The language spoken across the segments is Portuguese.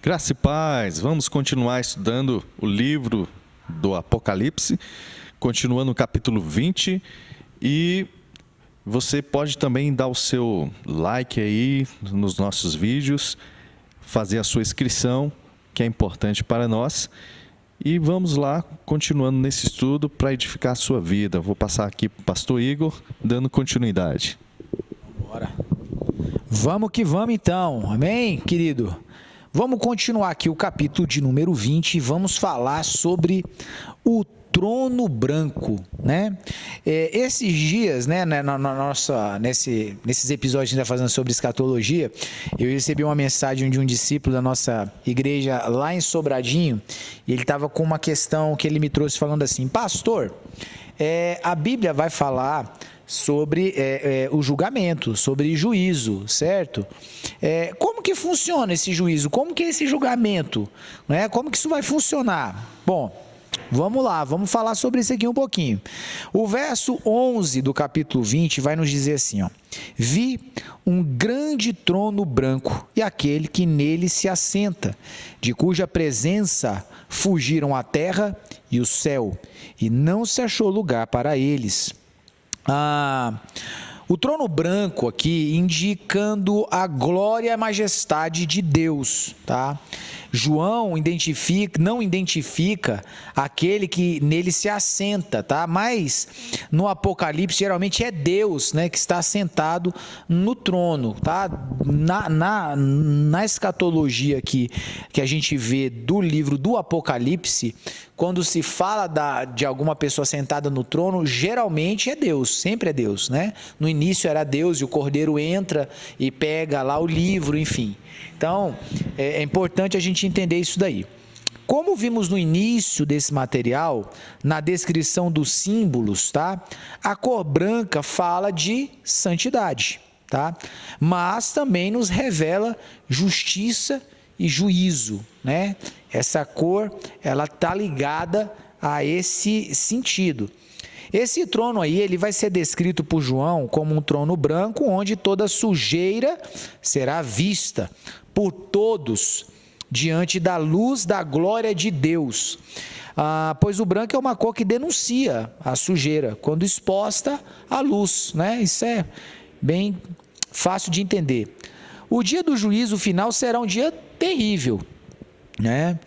Graça e paz, vamos continuar estudando o livro do Apocalipse, continuando no capítulo 20, e você pode também dar o seu like aí nos nossos vídeos, fazer a sua inscrição, que é importante para nós, e vamos lá, continuando nesse estudo para edificar a sua vida. Vou passar aqui para o pastor Igor, dando continuidade. Bora. Vamos que vamos então, amém, querido? Vamos continuar aqui o capítulo de número 20 e vamos falar sobre o trono branco, né? Esses dias, né, nesses episódios que a gente está fazendo sobre escatologia, eu recebi uma mensagem de um discípulo da nossa igreja lá em Sobradinho, e ele estava com uma questão que ele me trouxe falando assim: pastor, a Bíblia vai falar sobre o julgamento, sobre juízo, certo? Como que funciona esse juízo? Como que é esse julgamento? Né? Como que isso vai funcionar? Bom, vamos lá, vamos falar sobre isso aqui um pouquinho. O verso 11 do capítulo 20 vai nos dizer assim, ó: vi um grande trono branco e aquele que nele se assenta, de cuja presença fugiram a terra e o céu, e não se achou lugar para eles. O trono branco aqui indicando a glória e a majestade de Deus, tá? João não identifica aquele que nele se assenta, tá? Mas no Apocalipse geralmente é Deus, né, que está assentado no trono, tá? Na escatologia aqui que a gente vê do livro do Apocalipse, quando se fala de alguma pessoa sentada no trono, geralmente é Deus, sempre é Deus, né? No início era Deus e o Cordeiro entra e pega lá o livro, enfim. Então, é importante a gente entender isso daí. Como vimos no início desse material, na descrição dos símbolos, tá? A cor branca fala de santidade, tá? Mas também nos revela justiça e juízo, né? Essa cor, ela tá ligada a esse sentido. Esse trono aí, ele vai ser descrito por João como um trono branco, onde toda sujeira será vista por todos diante da luz da glória de Deus. Pois o branco é uma cor que denuncia a sujeira quando exposta à luz, né? Isso é bem fácil de entender. O dia do juízo final será um dia terrível, né?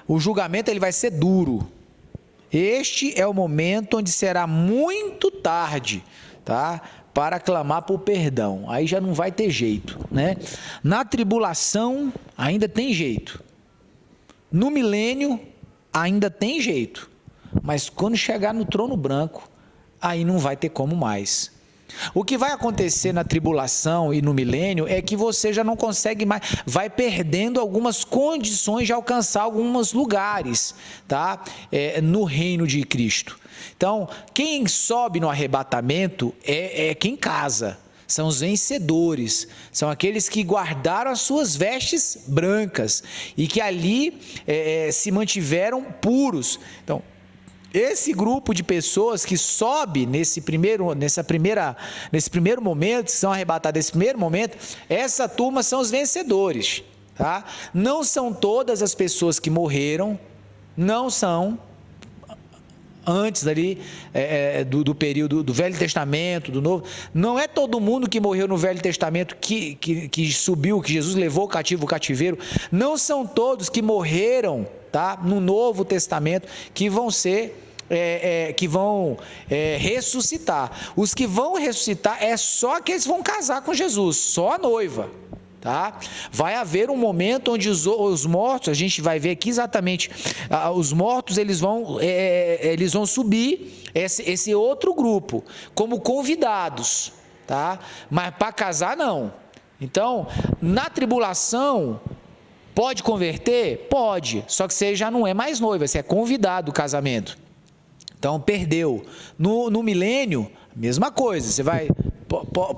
O julgamento ele vai ser duro. Este é o momento onde será muito tarde, tá? Para clamar por perdão. Aí já não vai ter jeito, né? Na tribulação ainda tem jeito. No milênio ainda tem jeito. Mas quando chegar no trono branco, aí não vai ter como mais. O que vai acontecer na tribulação e no milênio é que você já não consegue mais, vai perdendo algumas condições de alcançar alguns lugares, tá? No reino de Cristo. Então, quem sobe no arrebatamento é quem casa. São os vencedores, são aqueles que guardaram as suas vestes brancas e que ali se mantiveram puros. Então, esse grupo de pessoas que sobe nesse primeiro momento, que são arrebatados nesse primeiro momento, essa turma são os vencedores, tá? Não são todas as pessoas que morreram, não são antes ali do período do Velho Testamento, do Novo. Não é todo mundo que morreu no Velho Testamento que subiu, que Jesus levou o cativeiro. Não são todos que morreram, tá? No Novo Testamento que vão ser ressuscitar. Os que vão ressuscitar é só aqueles que vão casar com Jesus, só a noiva, tá? Vai haver um momento onde os mortos, a gente vai ver aqui exatamente, os mortos eles vão subir esse outro grupo como convidados, tá? Mas para casar não. Então, na tribulação, pode converter? Pode, só que você já não é mais noiva, você é convidado ao casamento. Então, perdeu. No milênio, mesma coisa, você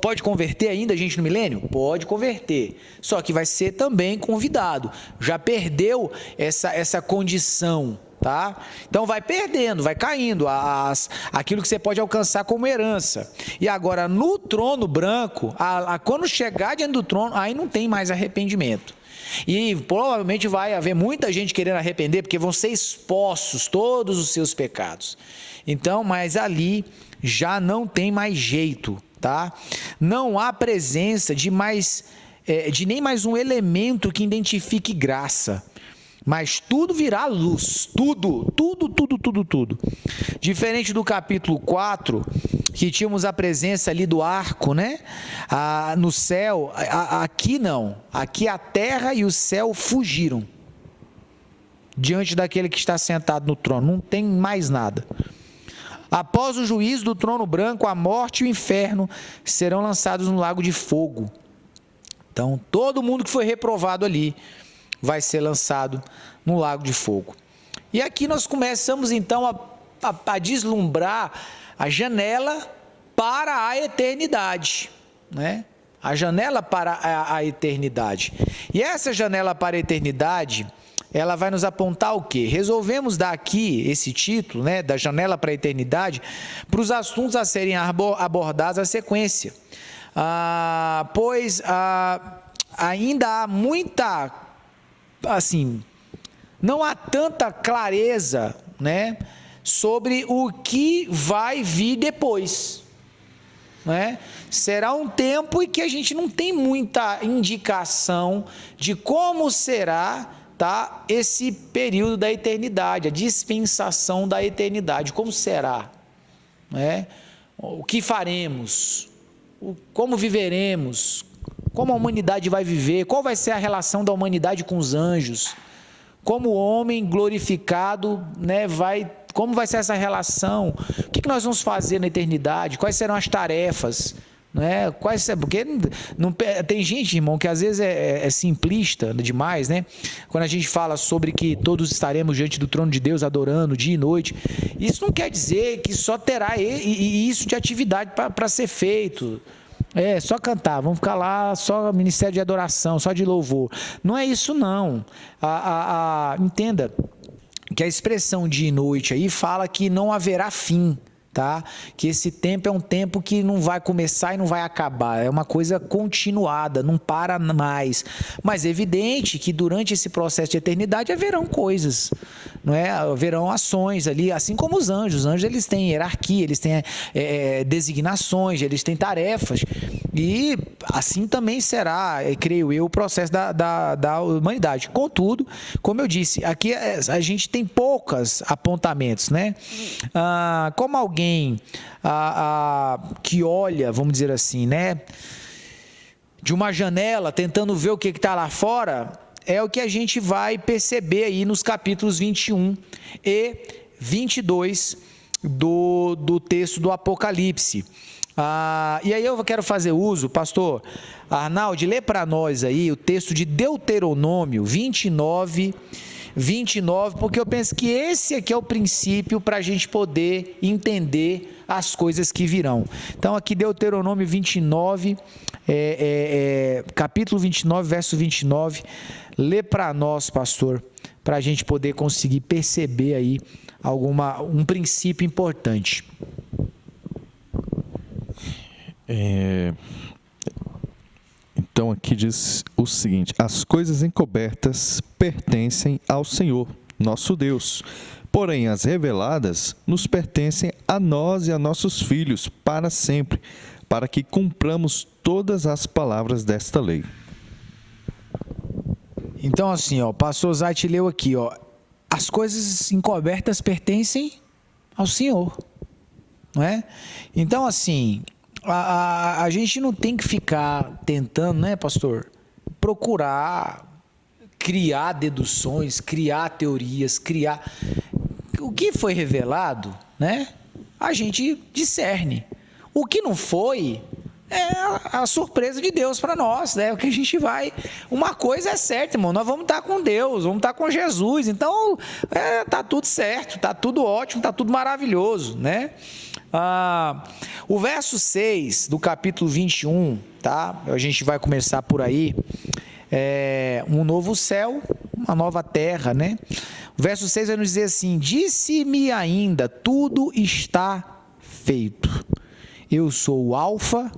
pode converter ainda a gente no milênio? Pode converter, só que vai ser também convidado. Já perdeu essa condição, tá? Então vai perdendo, vai caindo aquilo que você pode alcançar como herança. E agora no trono branco, quando chegar diante do trono, aí não tem mais arrependimento. E provavelmente vai haver muita gente querendo arrepender, porque vão ser expostos todos os seus pecados. Então, mas ali já não tem mais jeito, tá? Não há presença de nem mais um elemento que identifique graça. Mas tudo virá luz, tudo. Diferente do capítulo 4, que tínhamos a presença ali do arco, né? No céu, aqui não. Aqui a terra e o céu fugiram diante daquele que está sentado no trono. Não tem mais nada. Após o juízo do trono branco, a morte e o inferno serão lançados no lago de fogo. Então, todo mundo que foi reprovado ali vai ser lançado no lago de fogo. E aqui nós começamos então a deslumbrar a janela para a eternidade, né? A janela para a eternidade. E essa janela para a eternidade, ela vai nos apontar o quê? Resolvemos dar aqui esse título, né, da janela para a eternidade, para os assuntos a serem abordados à sequência. Pois ainda há muita, assim, não há tanta clareza, né, sobre o que vai vir depois, né? Será um tempo em que a gente não tem muita indicação de como será, tá, esse período da eternidade, a dispensação da eternidade, como será, né? O que faremos, como viveremos, como a humanidade vai viver, qual vai ser a relação da humanidade com os anjos, como o homem glorificado, né, como vai ser essa relação, o que nós vamos fazer na eternidade, quais serão as tarefas, né? Porque tem gente, irmão, que às vezes é simplista demais, né? Quando a gente fala sobre que todos estaremos diante do trono de Deus adorando dia e noite, isso não quer dizer que só terá isso de atividade para ser feito. Só cantar, vamos ficar lá, só ministério de adoração, só de louvor. Não é isso não. Entenda que a expressão dia e noite aí fala que não haverá fim, tá? Que esse tempo é um tempo que não vai começar e não vai acabar, é uma coisa continuada, não para mais. Mas é evidente que durante esse processo de eternidade haverão coisas, não é? Haverão ações ali, assim como os anjos. Os anjos, eles têm hierarquia, eles têm designações, eles têm tarefas, e assim também será, creio eu, o processo da humanidade. Contudo, como eu disse, aqui a gente tem poucos apontamentos, né? Como alguém que olha, vamos dizer assim, né, de uma janela, tentando ver o que está lá fora, é o que a gente vai perceber aí nos capítulos 21 e 22 do texto do Apocalipse. E aí eu quero fazer uso, pastor Arnaldo, lê para nós aí o texto de Deuteronômio 29, porque eu penso que esse aqui é o princípio para a gente poder entender as coisas que virão. Então aqui Deuteronômio 29, capítulo 29, verso 29, lê para nós, pastor, para a gente poder conseguir perceber aí um princípio importante. Então aqui diz o seguinte: as coisas encobertas pertencem ao Senhor, nosso Deus, porém as reveladas nos pertencem a nós e a nossos filhos para sempre, para que cumpramos todas as palavras desta lei. Então assim, o pastor Zait leu aqui, as coisas encobertas pertencem ao Senhor, não é? Então assim, a gente não tem que ficar tentando, né, pastor, procurar criar deduções, criar teorias, o que foi revelado, né? A gente discerne. O que não foi é a surpresa de Deus para nós, né? O que a gente vai. Uma coisa é certa, irmão, nós vamos estar com Deus, vamos estar com Jesus. Então, tá tudo certo, tá tudo ótimo, tá tudo maravilhoso, né? O verso 6 do capítulo 21, tá? A gente vai começar por aí. Um novo céu, uma nova terra, né? verso 6 vai nos dizer assim: disse-me ainda, tudo está feito. Eu sou o alfa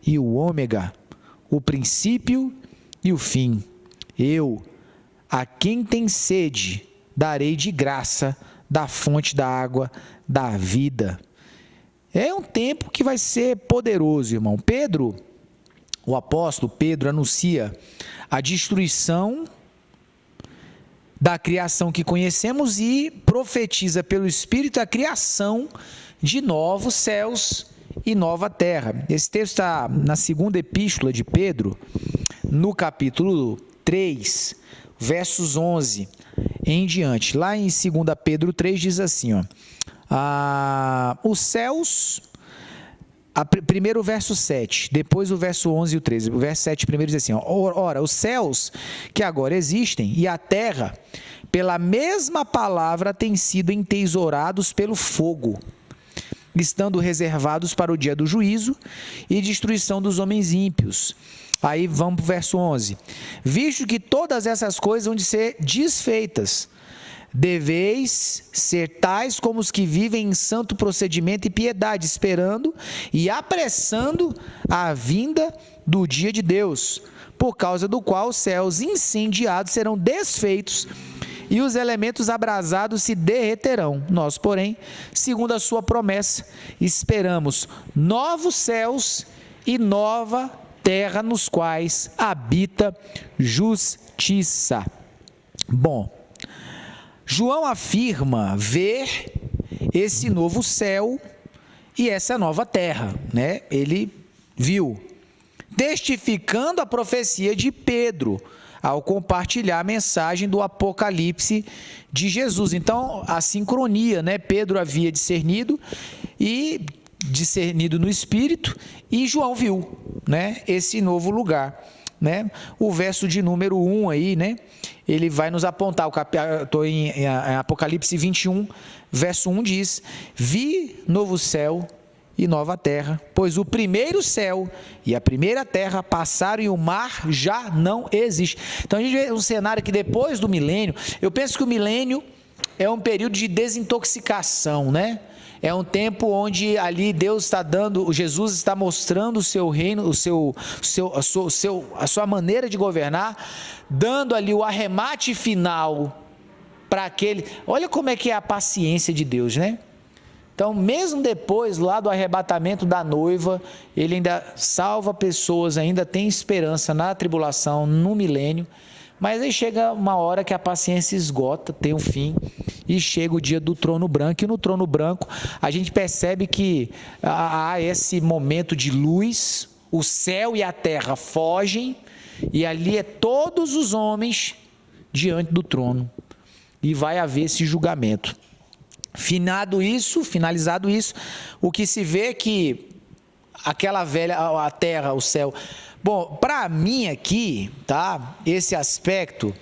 e o ômega, o princípio e o fim. Eu, a quem tem sede, darei de graça da fonte da água da vida. É um tempo que vai ser poderoso, irmão. Pedro, o apóstolo Pedro, anuncia a destruição da criação que conhecemos e profetiza pelo Espírito a criação de novos céus e nova terra. Esse texto está na segunda epístola de Pedro, no capítulo 3, versos 11 em diante. Lá em 2 Pedro 3 diz assim, os céus, primeiro o verso 7, depois o verso 11 e o 13. O verso 7 primeiro diz assim, ora, os céus que agora existem e a terra, pela mesma palavra, têm sido entesourados pelo fogo, estando reservados para o dia do juízo e destruição dos homens ímpios. Aí vamos para o verso 11. Visto que todas essas coisas vão de ser desfeitas, deveis ser tais como os que vivem em santo procedimento e piedade, esperando e apressando a vinda do dia de Deus, por causa do qual os céus incendiados serão desfeitos e os elementos abrasados se derreterão. Nós, porém, segundo a sua promessa, esperamos novos céus e nova terra nos quais habita justiça. Bom, João afirma ver esse novo céu e essa nova terra, né? Ele viu, testificando a profecia de Pedro, ao compartilhar a mensagem do Apocalipse de Jesus. Então, a sincronia, né? Pedro havia discernido no Espírito, e João viu, né? Esse novo lugar, né? O verso de número 1 aí, né? Ele vai nos apontar, estou em Apocalipse 21, verso 1 diz: vi novo céu e nova terra, pois o primeiro céu e a primeira terra passaram e o mar já não existe. Então a gente vê um cenário que depois do milênio, eu penso que o milênio é um período de desintoxicação, né? É um tempo onde ali Deus está dando, Jesus está mostrando o seu reino, a sua maneira de governar, dando ali o arremate final para aquele. Olha como é que é a paciência de Deus, né? Então, mesmo depois lá do arrebatamento da noiva, ele ainda salva pessoas, ainda tem esperança na tribulação, no milênio. Mas aí chega uma hora que a paciência esgota, tem um fim, e chega o dia do trono branco. E no trono branco a gente percebe que há esse momento de luz, o céu e a terra fogem, e ali é todos os homens diante do trono, e vai haver esse julgamento. Finalizado isso, o que se vê é que aquela velha, a terra, o céu. Bom, para mim aqui, tá? Esse aspecto,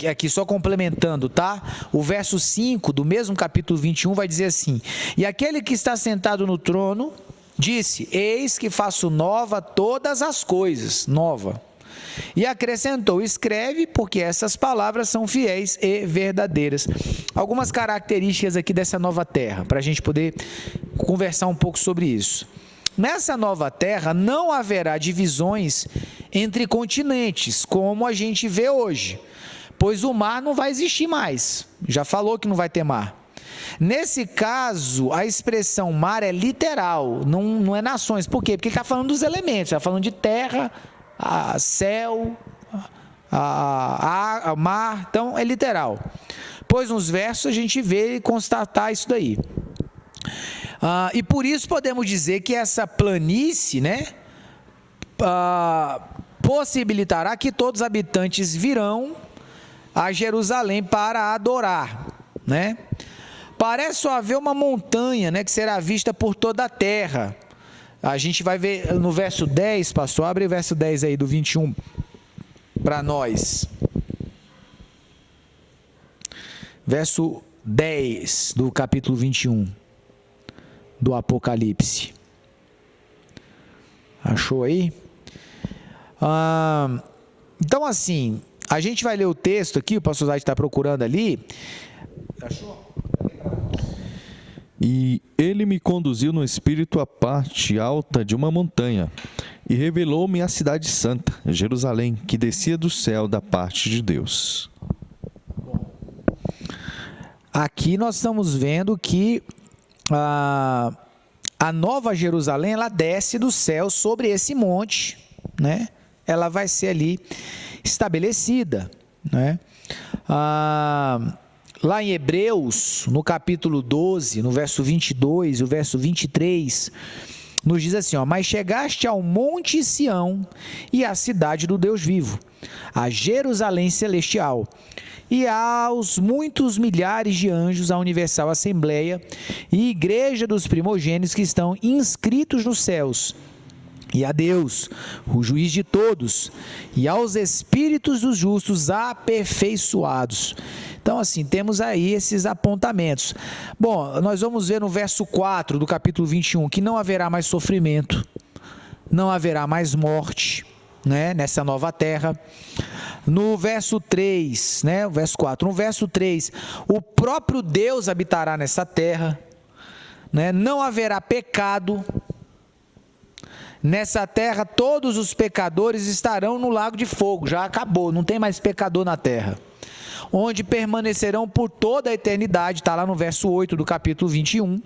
aqui só complementando, tá? O verso 5 do mesmo capítulo 21 vai dizer assim: e aquele que está sentado no trono disse: eis que faço nova todas as coisas, nova. E acrescentou: escreve, porque essas palavras são fiéis e verdadeiras. Algumas características aqui dessa nova terra, para a gente poder conversar um pouco sobre isso. Nessa nova terra não haverá divisões entre continentes, como a gente vê hoje, pois o mar não vai existir mais. Já falou que não vai ter mar. Nesse caso, a expressão mar é literal, não é nações. Por quê? Porque ele está falando dos elementos, está falando de terra, céu, mar, então é literal. Pois nos versos a gente vê e constatar isso daí. E por isso podemos dizer que essa planície, né, possibilitará que todos os habitantes virão a Jerusalém para adorar, né? Parece só haver uma montanha, né, que será vista por toda a terra. A gente vai ver no verso 10, pastor, abre o verso 10 aí do 21 para nós. Verso 10 do capítulo 21 do Apocalipse. Achou aí? Então, assim, a gente vai ler o texto aqui, o pastor Zayt está procurando ali. Achou? E ele me conduziu no espírito à parte alta de uma montanha e revelou-me a cidade santa, Jerusalém, que descia do céu da parte de Deus. Aqui nós estamos vendo que a Nova Jerusalém, ela desce do céu sobre esse monte, né? Ela vai ser ali estabelecida, né? Lá em Hebreus, no capítulo 12, no verso 22 e o verso 23, nos diz assim, ó: mas chegaste ao monte Sião e à cidade do Deus vivo, a Jerusalém celestial, e aos muitos milhares de anjos, a universal assembleia e igreja dos primogênitos que estão inscritos nos céus, e a Deus, o juiz de todos, e aos espíritos dos justos aperfeiçoados. Então, assim, temos aí esses apontamentos. Bom, nós vamos ver no verso 4 do capítulo 21 que não haverá mais sofrimento, não haverá mais morte, né, nessa nova terra. No verso 3, né, o verso 4, no verso 3, o próprio Deus habitará nessa terra, né, não haverá pecado. Nessa terra, todos os pecadores estarão no lago de fogo, já acabou, não tem mais pecador na terra, onde permanecerão por toda a eternidade, está lá no verso 8 do capítulo 21.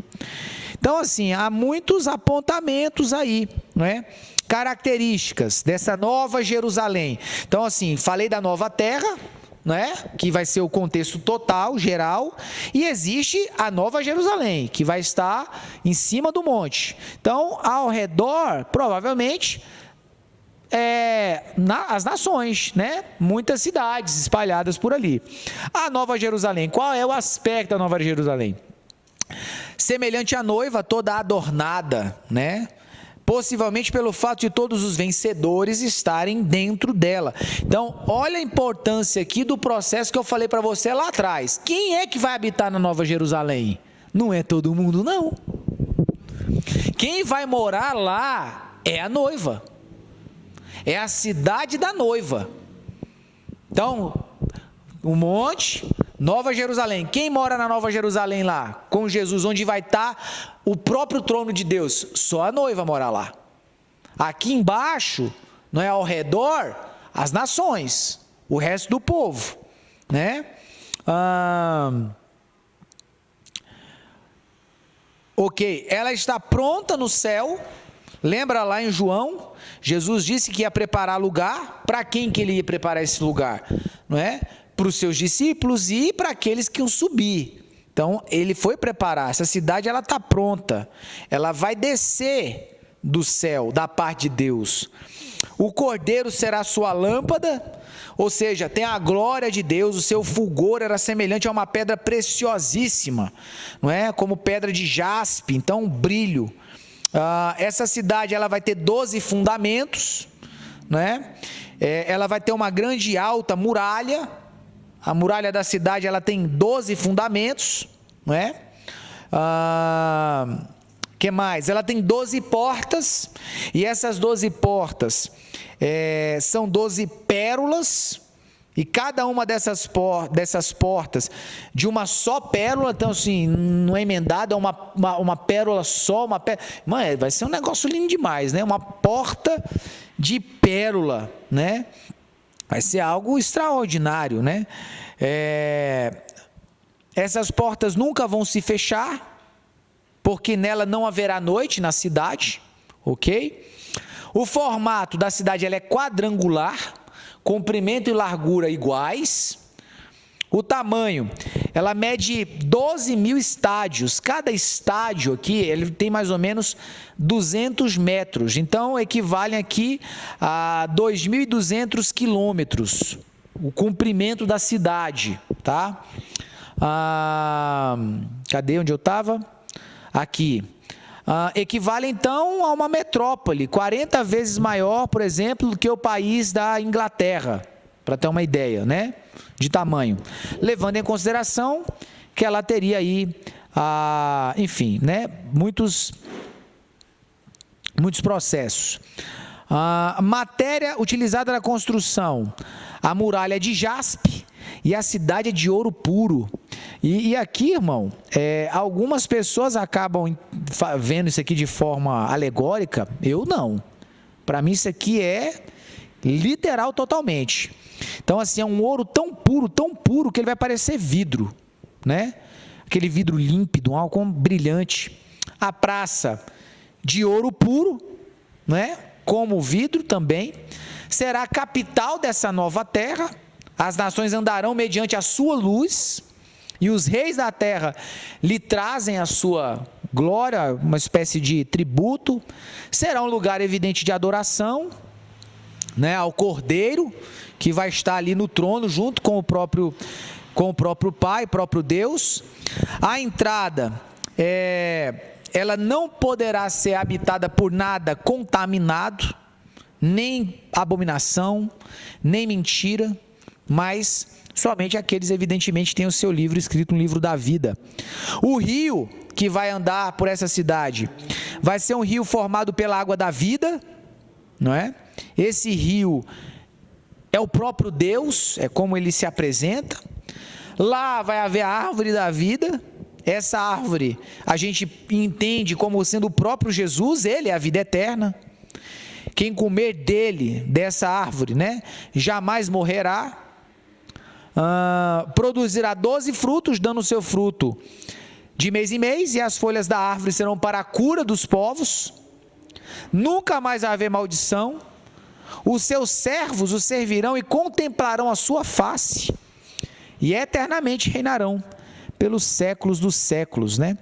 Então, assim, há muitos apontamentos aí, né? Características dessa nova Jerusalém. Então, assim, falei da nova terra, né? Que vai ser o contexto total, geral, e existe a nova Jerusalém, que vai estar em cima do monte. Então, ao redor, provavelmente, as nações, né? Muitas cidades espalhadas por ali. A Nova Jerusalém, qual é o aspecto da Nova Jerusalém? Semelhante à noiva, toda adornada, né? Possivelmente pelo fato de todos os vencedores estarem dentro dela. Então, olha a importância aqui do processo que eu falei para você lá atrás. Quem é que vai habitar na Nova Jerusalém? Não é todo mundo, não. Quem vai morar lá é a noiva. É a cidade da noiva. Então, o monte, Nova Jerusalém. Quem mora na Nova Jerusalém lá, com Jesus, onde vai estar o próprio trono de Deus? Só a noiva mora lá. Aqui embaixo, não é, ao redor, as nações, o resto do povo, né? Ok, ela está pronta no céu. Lembra lá em João, Jesus disse que ia preparar lugar. Para quem que ele ia preparar esse lugar? Não é? Para os seus discípulos e para aqueles que iam subir. Então, ele foi preparar. Essa cidade, ela está pronta. Ela vai descer do céu, da parte de Deus. O cordeiro será a sua lâmpada, ou seja, tem a glória de Deus. O seu fulgor era semelhante a uma pedra preciosíssima, não é? Como pedra de jaspe, então um brilho. Essa cidade, ela vai ter 12 fundamentos, né? Ela vai ter uma grande e alta muralha. A muralha da cidade, ela tem 12 fundamentos, não é? Que mais? Ela tem 12 portas, e essas 12 portas são 12 pérolas, e cada uma dessas portas de uma só pérola. Então, assim, não é emendada, é uma pérola só, Mano, vai ser um negócio lindo demais, né? Uma porta de pérola, né? Vai ser algo extraordinário, né? Essas portas nunca vão se fechar, porque nela não haverá noite na cidade, ok? O formato da cidade, ela é quadrangular, comprimento e largura iguais. O tamanho, ela mede 12 mil estádios. Cada estádio aqui, ele tem mais ou menos 200 metros. Então, equivale aqui a 2.200 quilômetros, o comprimento da cidade, tá? Cadê onde eu estava? Aqui. Equivale, então, a uma metrópole, 40 vezes maior, por exemplo, do que o país da Inglaterra, para ter uma ideia, né, de tamanho, levando em consideração que ela teria aí, enfim, né, muitos processos. A matéria utilizada na construção, a muralha é de jaspe e a cidade é de ouro puro. E aqui, irmão, algumas pessoas acabam vendo isso aqui de forma alegórica, eu não. Para mim isso aqui é literal totalmente. Então assim, é um ouro tão puro que ele vai parecer vidro, né? Aquele vidro límpido, algo brilhante. A praça de ouro puro, né? Como o vidro também, será a capital dessa nova terra. As nações andarão mediante a sua luz, e os reis da terra lhe trazem a sua glória, uma espécie de tributo. Será um lugar evidente de adoração, né, ao Cordeiro, que vai estar ali no trono junto com o próprio Pai, próprio Deus. A entrada ela não poderá ser habitada por nada contaminado, nem abominação, nem mentira, mas somente aqueles, evidentemente, que têm o seu livro escrito no livro da vida. O rio que vai andar por essa cidade vai ser um rio formado pela água da vida, não é? Esse rio é o próprio Deus, é como ele se apresenta. Lá vai haver a árvore da vida. Essa árvore a gente entende como sendo o próprio Jesus, ele é a vida eterna. Quem comer dessa árvore, né, jamais morrerá. Produzirá 12 frutos, dando o seu fruto de mês em mês, e as folhas da árvore serão para a cura dos povos. Nunca mais vai haver maldição. Os seus servos o servirão e contemplarão a sua face, e eternamente reinarão pelos séculos dos séculos, né?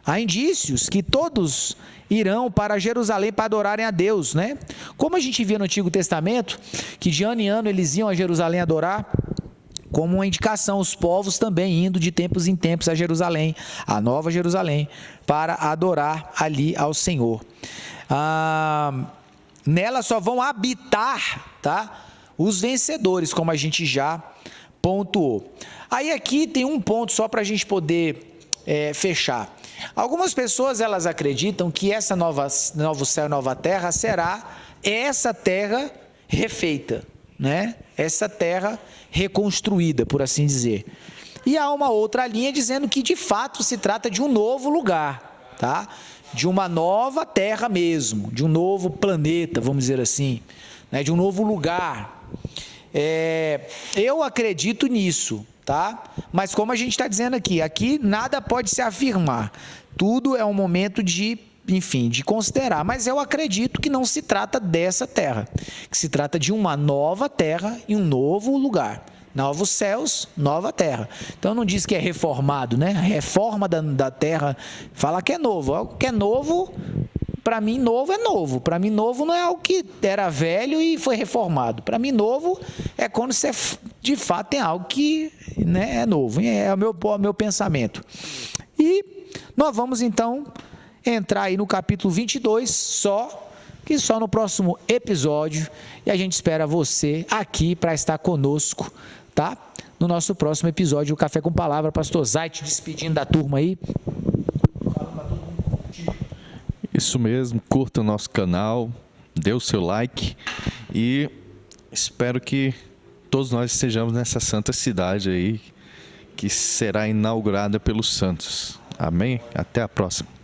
Há indícios que todos irão para Jerusalém para adorarem a Deus, né? Como a gente via no Antigo Testamento, que de ano em ano eles iam a Jerusalém adorar, como uma indicação, os povos também indo de tempos em tempos a Jerusalém, a Nova Jerusalém, para adorar ali ao Senhor. Nela só vão habitar, tá, os vencedores, como a gente já pontuou. Aí aqui tem um ponto só para a gente poder fechar. Algumas pessoas, elas acreditam que essa novo céu e nova terra será essa terra refeita, né? Essa terra reconstruída, por assim dizer. E há uma outra linha dizendo que de fato se trata de um novo lugar, tá? De uma nova terra mesmo, de um novo planeta, vamos dizer assim, né? De um novo lugar. Eu acredito nisso, tá? Mas como a gente está dizendo aqui nada pode se afirmar. Tudo é um momento de, enfim, de considerar. Mas eu acredito que não se trata dessa terra, que se trata de uma nova terra e um novo lugar. Novos céus, nova terra. Então não diz que é reformado, né? A reforma da terra, fala que é novo. Algo que é novo, para mim novo é novo. Para mim novo não é algo que era velho e foi reformado. Para mim novo é quando você de fato tem algo que, né, é novo. É o meu pensamento. E nós vamos então entrar aí no capítulo 22, só no próximo episódio. E a gente espera você aqui para estar conosco, tá? No nosso próximo episódio, o Café com Palavra. Pastor Zait, despedindo da turma aí. Isso mesmo, curta o nosso canal, dê o seu like e espero que todos nós estejamos nessa santa cidade aí, que será inaugurada pelos santos. Amém? Até a próxima.